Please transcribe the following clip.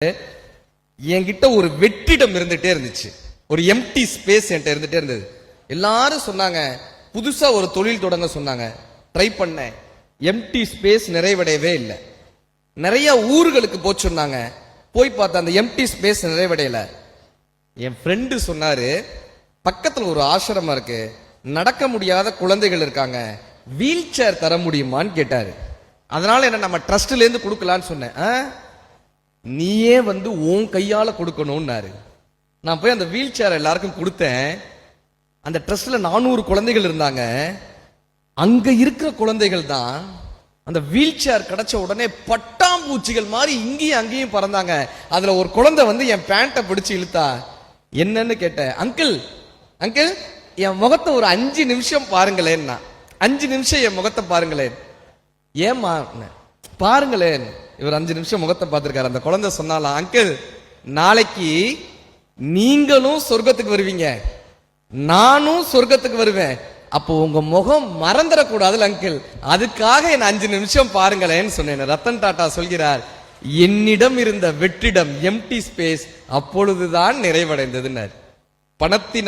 என்கிட்ட ஒரு வெற்றிடம் இருந்துட்டே இருந்துச்சு, ஒரு எம்டி ஸ்பேஸ் என்கிட்ட இருந்துட்டே இருந்தது. எல்லாரும் சொன்னாங்க புதுசா ஒரு தொழில் தொடங்க சொன்னாங்க. ட்ரை பண்ணேன், எம்டி ஸ்பேஸ் நிறைவடையவே இல்லை. நிறைய ஊர்களுக்கு போய் சொன்னாங்க, போய் பார்த்தா அந்த எம்டி ஸ்பேஸ் நிறைவடையல. என் ஃப்ரெண்டு சொன்னாரு, பக்கத்துல ஒரு ஆசிரமம் இருக்கு, நடக்க முடியாத குழந்தைகள் இருக்காங்க, வீல் சேர் தர முடியுமான்னு கேட்டாரு. அதனால என்ன நம்ம ட்ரஸ்ட்ல இருந்து கொடுக்கலான்னு சொன்னேன். நீயே உன் கையால கொடுக்கணும்னாரு. நான் போய் அந்த வீல் சேர் எல்லாருக்கும் கொடுத்தேன். அந்த ட்ரஸ்ட்ல 400 குழந்தைகள் இருந்தாங்க. அங்க இருக்கிற குழந்தைகள் தான் அந்த வீல் சேர் கிடைச்ச உடனே பட்டாம்பூச்சிகள் மாதிரி இங்கேயும் அங்கேயும் பறந்தாங்க. அதுல ஒரு குழந்தை என் பேண்ட்டை பிடிச்சு இழுத்தா. என்னன்னு கேட்டேன். அங்கிள் அங்கிள் என் முகத்தை ஒரு 5 நிமிஷம் பாருங்களேன். 5 நிமிஷம் என் முகத்தை பாருங்களேன். ஏமா பாருங்களேன். இவர் 5 நிமிஷம் முகத்தை பார்த்திருக்காரு. அந்த குழந்தை சொன்னாலாம், அங்கிள் நாளைக்கு நீங்களும் சொர்க்கத்துக்கு வருவீங்க, நானும் சொர்க்கத்துக்கு வருவேன், அப்போ உங்க முகம் மறந்துடக்கூடாதுல அங்கிள், அதுக்காக என்ன 5 நிமிஷம் பாருங்களேன்னு சொன்னேன். ரத்தன் டாடா சொல்கிறார், என்னிடம் இருந்த வெற்றிடம் எம்டி ஸ்பேஸ் அப்பொழுதுதான் நிறைவடைந்ததுன்னார். பணத்தின்